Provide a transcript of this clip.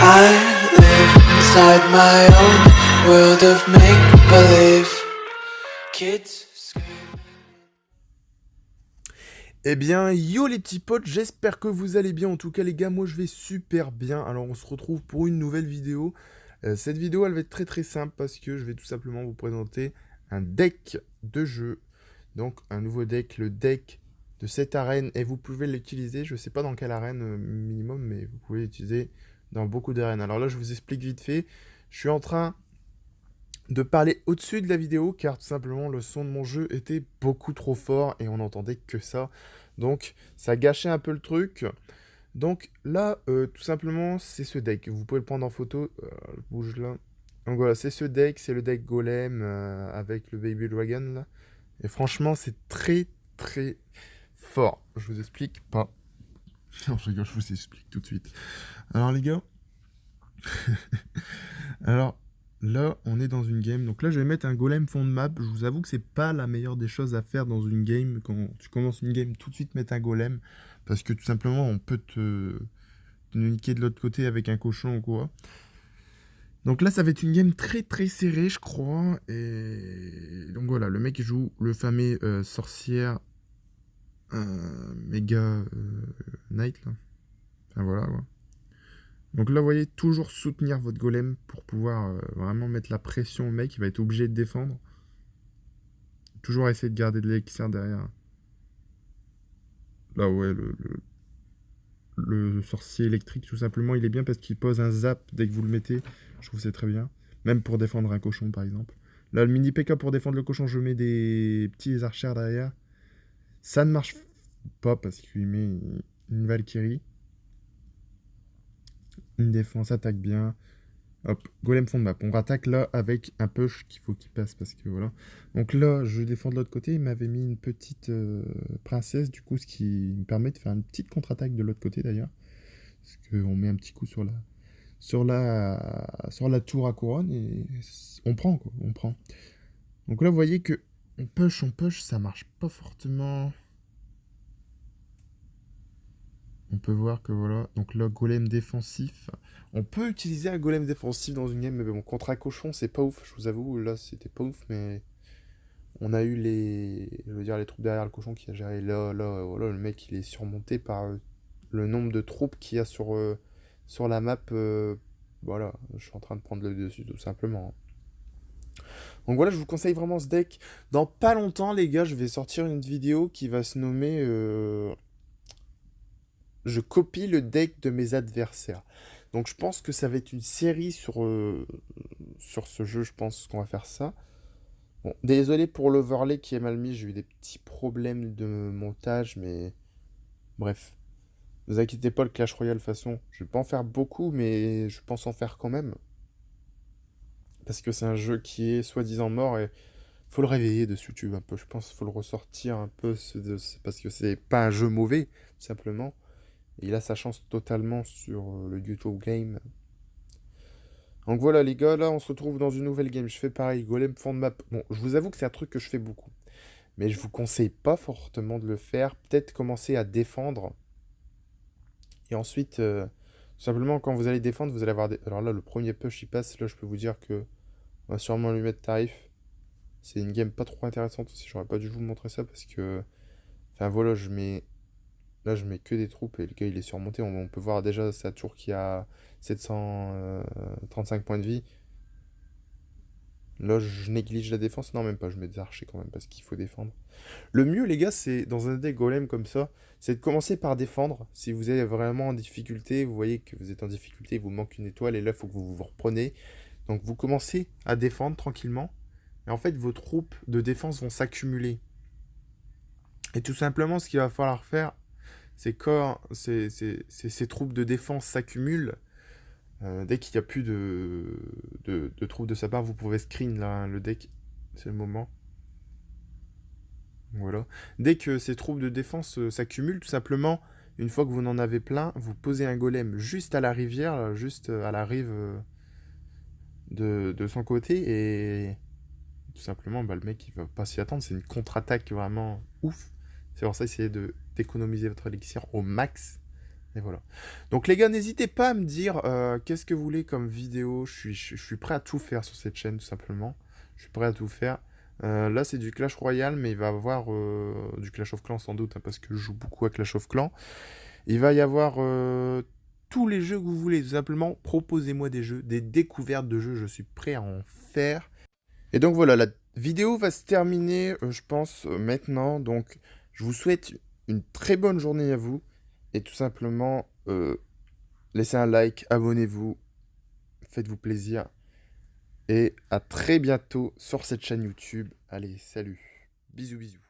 I live inside my own world of make-believe. Kids screaming. Eh bien, yo les petits potes, j'espère que vous allez bien. En tout cas, les gars, moi je vais super bien. Alors, on se retrouve pour une nouvelle vidéo. Cette vidéo, elle va être très très simple parce que je vais tout simplement vous présenter un deck de jeu. Donc, un nouveau deck, le deck de cette arène. Et vous pouvez l'utiliser, je sais pas dans quelle arène minimum, mais vous pouvez l'utiliser dans beaucoup d'arènes. Alors là, je vous explique vite fait. Je suis en train de parler au-dessus de la vidéo car tout simplement le son de mon jeu était beaucoup trop fort et on n'entendait que ça. Donc ça gâchait un peu le truc. Donc là, tout simplement, c'est ce deck. Vous pouvez le prendre en photo. Je bouge là. Donc voilà, c'est ce deck, c'est le deck Golem avec le Baby Dragon là. Et franchement, c'est très très fort. Je vous explique pas. Non, je rigole, je vous explique tout de suite. Alors les gars, alors là, on est dans une game. Donc là, je vais mettre un golem fond de map. Je vous avoue que c'est pas la meilleure des choses à faire dans une game. Quand tu commences une game, tout de suite mettre un golem. Parce que tout simplement, on peut te niquer de l'autre côté avec un cochon ou quoi. Donc là, ça va être une game très très serrée, je crois. Et donc voilà, le mec joue le fameux sorcière méga knight là. Enfin voilà, ouais. Donc là, vous voyez, toujours soutenir votre golem pour pouvoir vraiment mettre la pression au mec. Il va être obligé de défendre. Toujours essayer de garder de l'élixir derrière. Là, ouais, le sorcier électrique, tout simplement, il est bien parce qu'il pose un zap dès que vous le mettez. Je trouve que c'est très bien. Même pour défendre un cochon, par exemple. Là, le mini PK pour défendre le cochon, je mets des petits archers derrière. Ça ne marche pas parce qu'il met une Valkyrie. Une défense, attaque bien. Hop, golem fond de map. On rattaque là avec un push qu'il faut qu'il passe parce que voilà. Donc là, je défends de l'autre côté. Il m'avait mis une petite princesse, du coup, ce qui me permet de faire une petite contre-attaque de l'autre côté d'ailleurs. Parce qu'on met un petit coup sur la tour à couronne et on prend quoi, on prend. Donc là, vous voyez que on push, ça marche pas fortement. On peut voir que voilà, donc là, golem défensif. On peut utiliser un golem défensif dans une game, mais bon, contre un cochon, c'est pas ouf, je vous avoue. Là, c'était pas ouf, mais on a eu les troupes derrière le cochon qui a géré. Là, voilà, le mec, il est surmonté par le nombre de troupes qu'il y a sur la map. Voilà, je suis en train de prendre le dessus, tout simplement. Donc voilà, je vous conseille vraiment ce deck. Dans pas longtemps, les gars, je vais sortir une vidéo qui va se nommer je copie le deck de mes adversaires. Donc je pense que ça va être une série sur ce jeu, je pense qu'on va faire ça. Bon, désolé pour l'overlay qui est mal mis, j'ai eu des petits problèmes de montage, mais bref. Ne vous inquiétez pas, le Clash Royale, de toute façon, je vais pas en faire beaucoup, mais je pense en faire quand même. Parce que c'est un jeu qui est soi-disant mort et faut le réveiller dessus, tu veux un peu. Je pense qu'il faut le ressortir un peu, parce que c'est pas un jeu mauvais, tout simplement. Et il a sa chance totalement sur le YouTube Game. Donc voilà les gars, là on se retrouve dans une nouvelle game. Je fais pareil, golem fond de map. Bon, je vous avoue que c'est un truc que je fais beaucoup. Mais je vous conseille pas fortement de le faire. Peut-être commencer à défendre. Et ensuite, tout simplement quand vous allez défendre, vous allez avoir des... Alors là, le premier push il passe. Là, je peux vous dire que on va sûrement lui mettre tarif. C'est une game pas trop intéressante aussi. J'aurais pas dû vous montrer ça parce que... Enfin voilà, je mets... Là, je mets que des troupes et le gars, il est surmonté. On peut voir déjà sa tour qui a 735 points de vie. Là, je néglige la défense. Non, même pas. Je mets des archers quand même parce qu'il faut défendre. Le mieux, les gars, c'est dans un deck golem comme ça, c'est de commencer par défendre. Si vous êtes vraiment en difficulté, vous voyez que vous êtes en difficulté, il vous manque une étoile et là, il faut que vous vous reprenez. Donc, vous commencez à défendre tranquillement. Et en fait, vos troupes de défense vont s'accumuler. Et tout simplement, ce qu'il va falloir faire, c'est quand ces troupes de défense s'accumulent, dès qu'il n'y a plus de troupes de sa part, vous pouvez screen là, hein, le deck, c'est le moment. Voilà. Dès que ces troupes de défense s'accumulent, tout simplement, une fois que vous en avez plein, vous posez un golem juste à la rivière, là, juste à la rive de son côté, et tout simplement, bah, le mec, il va pas s'y attendre. C'est une contre-attaque vraiment ouf. C'est pour ça, essayez d'économiser votre élixir au max. Et voilà. Donc les gars, n'hésitez pas à me dire qu'est-ce que vous voulez comme vidéo. Je suis prêt à tout faire sur cette chaîne, tout simplement. Je suis prêt à tout faire. Là, c'est du Clash Royale, mais il va y avoir du Clash of Clans sans doute, hein, parce que je joue beaucoup à Clash of Clans. Il va y avoir tous les jeux que vous voulez, tout simplement. Proposez-moi des jeux, des découvertes de jeux. Je suis prêt à en faire. Et donc voilà, la vidéo va se terminer, je pense, maintenant. Donc, je vous souhaite une très bonne journée à vous. Et tout simplement, laissez un like, abonnez-vous, faites-vous plaisir. Et à très bientôt sur cette chaîne YouTube. Allez, salut. Bisous, bisous.